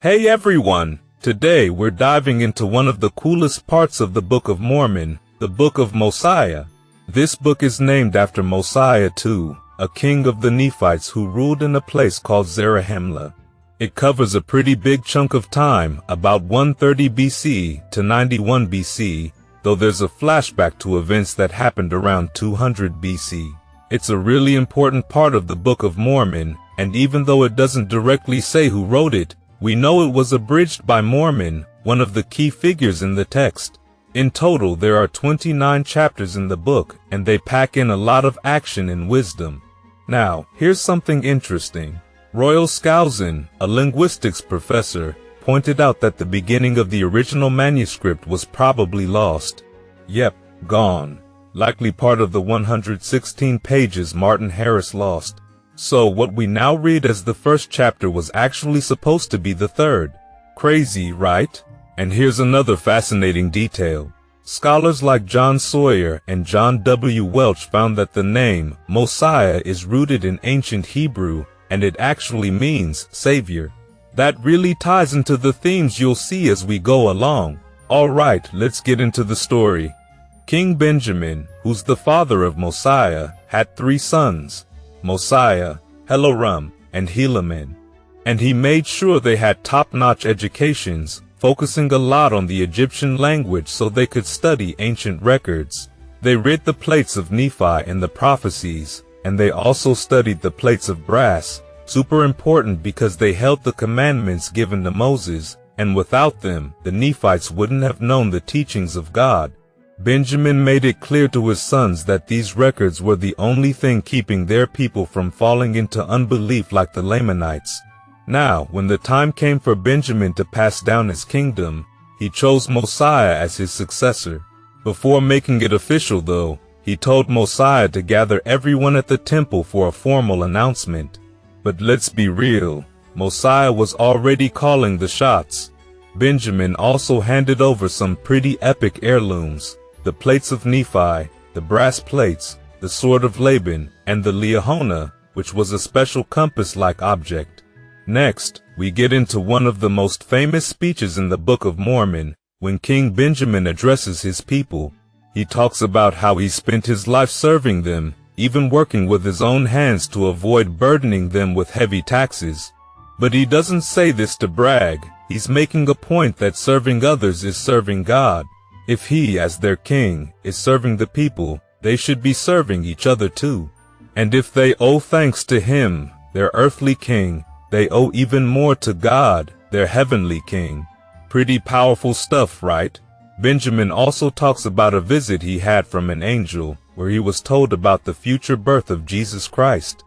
Hey everyone! Today we're diving into one of the coolest parts of the Book of Mormon, the Book of Mosiah. This book is named after Mosiah II, a king of the Nephites who ruled in a place called Zarahemla. It covers a pretty big chunk of time, about 130 BC to 91 BC, though there's a flashback to events that happened around 200 BC. It's a really important part of the Book of Mormon, and even though it doesn't directly say who wrote it, we know it was abridged by Mormon, one of the key figures in the text. In total, there are 29 chapters in the book, and they pack in a lot of action and wisdom. Now, here's something interesting. Royal Skousen, a linguistics professor, pointed out that the beginning of the original manuscript was probably lost. Yep, gone. Likely part of the 116 pages Martin Harris lost. So what we now read as the first chapter was actually supposed to be the third. Crazy, right? And here's another fascinating detail. Scholars like John Sawyer and John W. Welch found that the name Mosiah is rooted in ancient Hebrew, and it actually means Savior. That really ties into the themes you'll see as we go along. Alright, let's get into the story. King Benjamin, who's the father of Mosiah, had 3 sons, Mosiah, Heloram, and Helaman. And he made sure they had top-notch educations, focusing a lot on the Egyptian language so they could study ancient records. They read the plates of Nephi and the prophecies, and they also studied the plates of brass, super important because they held the commandments given to Moses, and without them, the Nephites wouldn't have known the teachings of God. Benjamin made it clear to his sons that these records were the only thing keeping their people from falling into unbelief like the Lamanites. Now, when the time came for Benjamin to pass down his kingdom, he chose Mosiah as his successor. Before making it official, though, he told Mosiah to gather everyone at the temple for a formal announcement. But let's be real, Mosiah was already calling the shots. Benjamin also handed over some pretty epic heirlooms. The plates of Nephi, the brass plates, the sword of Laban, and the Liahona, which was a special compass-like object. Next, we get into one of the most famous speeches in the Book of Mormon, when King Benjamin addresses his people. He talks about how he spent his life serving them, even working with his own hands to avoid burdening them with heavy taxes. But he doesn't say this to brag. He's making a point that serving others is serving God. If he, as their king, is serving the people, they should be serving each other too. And if they owe thanks to him, their earthly king, they owe even more to God, their heavenly king. Pretty powerful stuff, right? Benjamin also talks about a visit he had from an angel, where he was told about the future birth of Jesus Christ.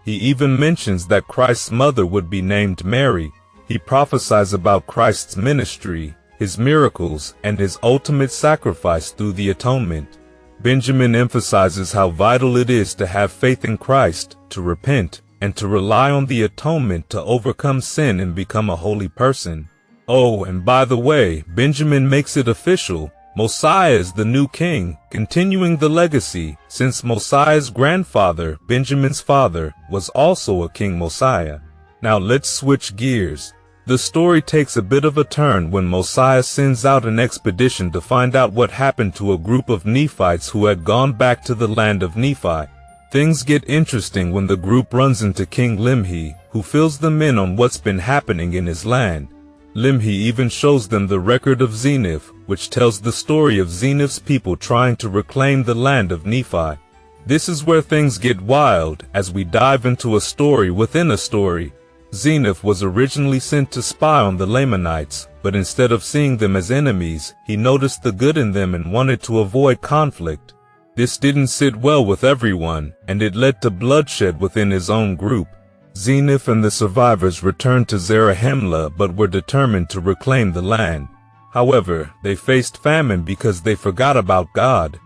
He even mentions that Christ's mother would be named Mary. He prophesies about Christ's ministry, his miracles, and his ultimate sacrifice through the atonement. Benjamin emphasizes how vital it is to have faith in Christ, to repent, and to rely on the atonement to overcome sin and become a holy person. Oh, and by the way, Benjamin makes it official. Mosiah is the new king, continuing the legacy, since Mosiah's grandfather, Benjamin's father, was also a King Mosiah. Now let's switch gears. The story takes a bit of a turn when Mosiah sends out an expedition to find out what happened to a group of Nephites who had gone back to the land of Nephi. Things get interesting when the group runs into King Limhi, who fills them in on what's been happening in his land. Limhi even shows them the record of Zeniff, which tells the story of Zeniff's people trying to reclaim the land of Nephi. This is where things get wild, as we dive into a story within a story. Zeniff was originally sent to spy on the Lamanites, but instead of seeing them as enemies, he noticed the good in them and wanted to avoid conflict. This didn't sit well with everyone, and it led to bloodshed within his own group. Zeniff and the survivors returned to Zarahemla but were determined to reclaim the land. However, they faced famine because they forgot about God.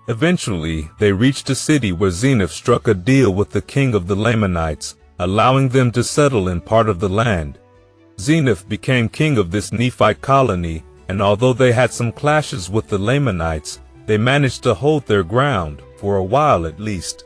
Eventually, they reached a city where Zeniff struck a deal with the king of the Lamanites, allowing them to settle in part of the land. Zeniff became king of this Nephite colony, and although they had some clashes with the Lamanites, they managed to hold their ground, for a while at least.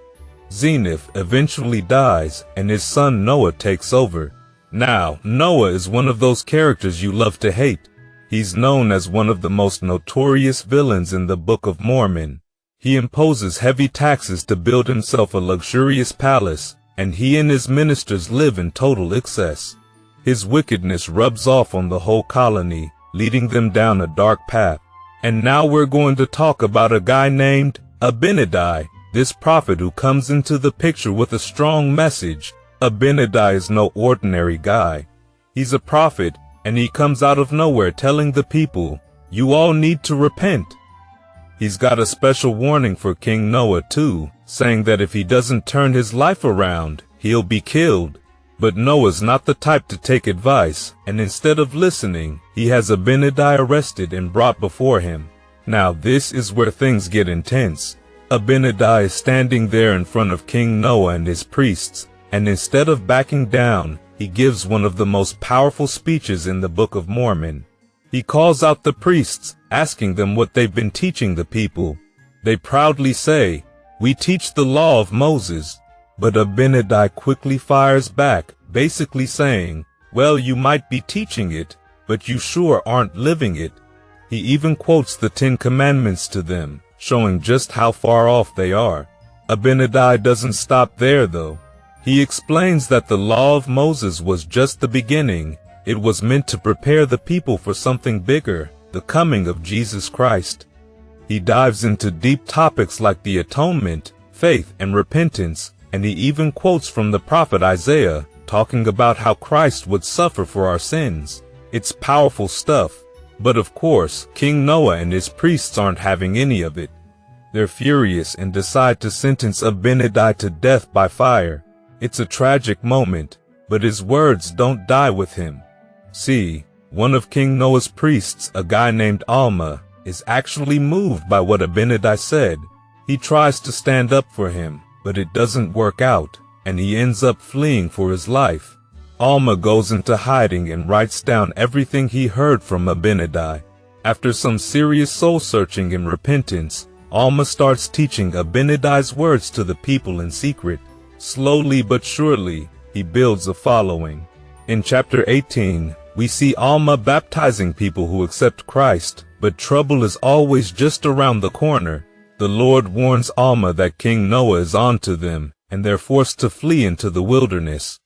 Zeniff eventually dies, and his son Noah takes over. Now, Noah is one of those characters you love to hate. He's known as one of the most notorious villains in the Book of Mormon. He imposes heavy taxes to build himself a luxurious palace, and he and his ministers live in total excess. His wickedness rubs off on the whole colony, leading them down a dark path. And now we're going to talk about a guy named Abinadi, this prophet who comes into the picture with a strong message. Abinadi is no ordinary guy. He's a prophet, and he comes out of nowhere telling the people, "You all need to repent." He's got a special warning for King Noah too, saying that if he doesn't turn his life around, he'll be killed. But Noah's not the type to take advice, and instead of listening, he has Abinadi arrested and brought before him. Now this is where things get intense. Abinadi is standing there in front of King Noah and his priests, and instead of backing down, he gives one of the most powerful speeches in the Book of Mormon. He calls out the priests, asking them what they've been teaching the people. They proudly say, "We teach the law of Moses." But Abinadi quickly fires back, basically saying, "Well, you might be teaching it, but you sure aren't living it." He even quotes the 10 Commandments to them, showing just how far off they are. Abinadi doesn't stop there though. He explains that the law of Moses was just the beginning. It was meant to prepare the people for something bigger, the coming of Jesus Christ. He dives into deep topics like the atonement, faith, and repentance, and he even quotes from the prophet Isaiah, talking about how Christ would suffer for our sins. It's powerful stuff. But of course, King Noah and his priests aren't having any of it. They're furious and decide to sentence Abinadi to death by fire. It's a tragic moment, but his words don't die with him. See, one of King Noah's priests, a guy named Alma, is actually moved by what Abinadi said. He tries to stand up for him, but it doesn't work out, and he ends up fleeing for his life. Alma goes into hiding and writes down everything he heard from Abinadi. After some serious soul-searching and repentance, Alma starts teaching Abinadi's words to the people in secret. Slowly but surely, he builds a following. In chapter 18, we see Alma baptizing people who accept Christ, but trouble is always just around the corner. The Lord warns Alma that King Noah is on to them, and they're forced to flee into the wilderness.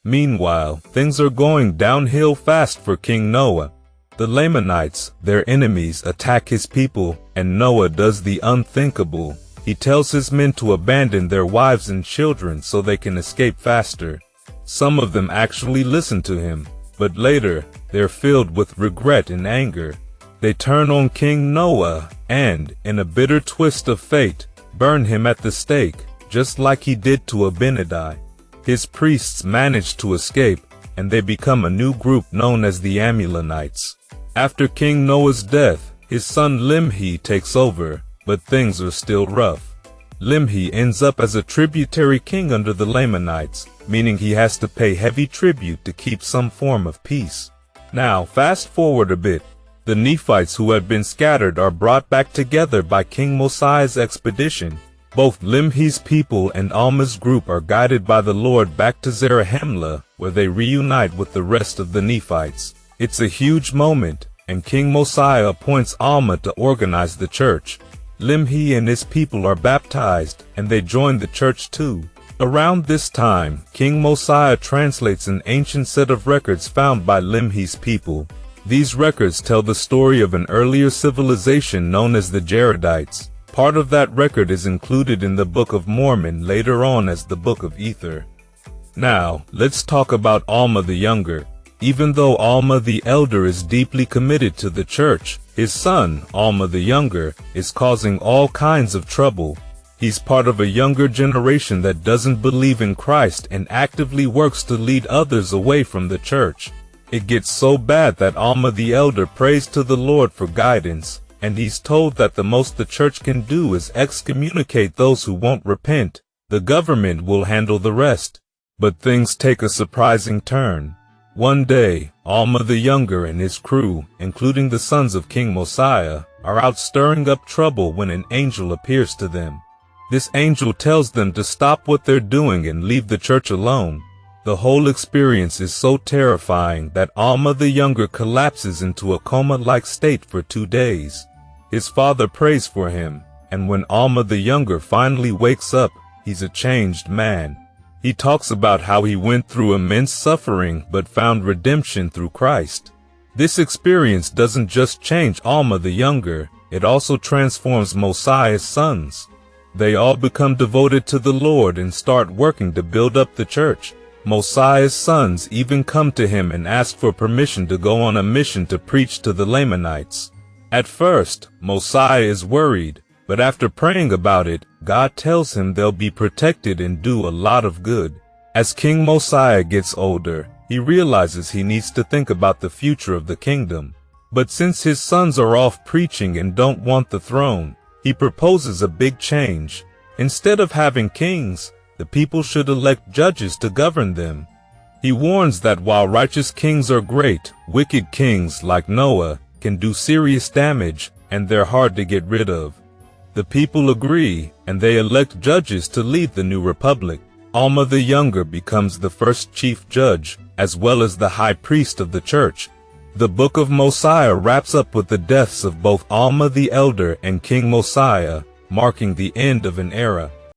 Meanwhile, things are going downhill fast for King Noah. The Lamanites, their enemies, attack his people, and Noah does the unthinkable. He tells his men to abandon their wives and children so they can escape faster. Some of them actually listen to him, but later, they're filled with regret and anger. They turn on King Noah and, in a bitter twist of fate, burn him at the stake, just like he did to Abinadi. His priests manage to escape, and they become a new group known as the Amulonites. After King Noah's death, his son Limhi takes over, but things are still rough. Limhi ends up as a tributary king under the Lamanites, meaning he has to pay heavy tribute to keep some form of peace. Now, fast forward a bit. The Nephites who had been scattered are brought back together by King Mosiah's expedition. Both Limhi's people and Alma's group are guided by the Lord back to Zarahemla, where they reunite with the rest of the Nephites. It's a huge moment, and King Mosiah appoints Alma to organize the church. Limhi and his people are baptized, and they join the church too. Around this time, King Mosiah translates an ancient set of records found by Limhi's people. These records tell the story of an earlier civilization known as the Jaredites. Part of that record is included in the Book of Mormon later on as the Book of Ether. Now, let's talk about Alma the Younger. Even though Alma the Elder is deeply committed to the church, his son, Alma the Younger, is causing all kinds of trouble. He's part of a younger generation that doesn't believe in Christ and actively works to lead others away from the church. It gets so bad that Alma the Elder prays to the Lord for guidance, and he's told that the most the church can do is excommunicate those who won't repent. The government will handle the rest. But things take a surprising turn. One day, Alma the Younger and his crew, including the sons of King Mosiah, are out stirring up trouble when an angel appears to them. This angel tells them to stop what they're doing and leave the church alone. The whole experience is so terrifying that Alma the Younger collapses into a coma-like state for 2 days. His father prays for him, and when Alma the Younger finally wakes up, he's a changed man. He talks about how he went through immense suffering but found redemption through Christ. This experience doesn't just change Alma the Younger, it also transforms Mosiah's sons. They all become devoted to the Lord and start working to build up the church. Mosiah's sons even come to him and ask for permission to go on a mission to preach to the Lamanites. At first, Mosiah is worried, but after praying about it, God tells him they'll be protected and do a lot of good. As King Mosiah gets older, he realizes he needs to think about the future of the kingdom. But since his sons are off preaching and don't want the throne, he proposes a big change. Instead of having kings, the people should elect judges to govern them. He warns that while righteous kings are great, wicked kings like Noah can do serious damage, and they're hard to get rid of. The people agree, and they elect judges to lead the new republic. Alma the Younger becomes the first chief judge, as well as the high priest of the church. The Book of Mosiah wraps up with the deaths of both Alma the Elder and King Mosiah, marking the end of an era.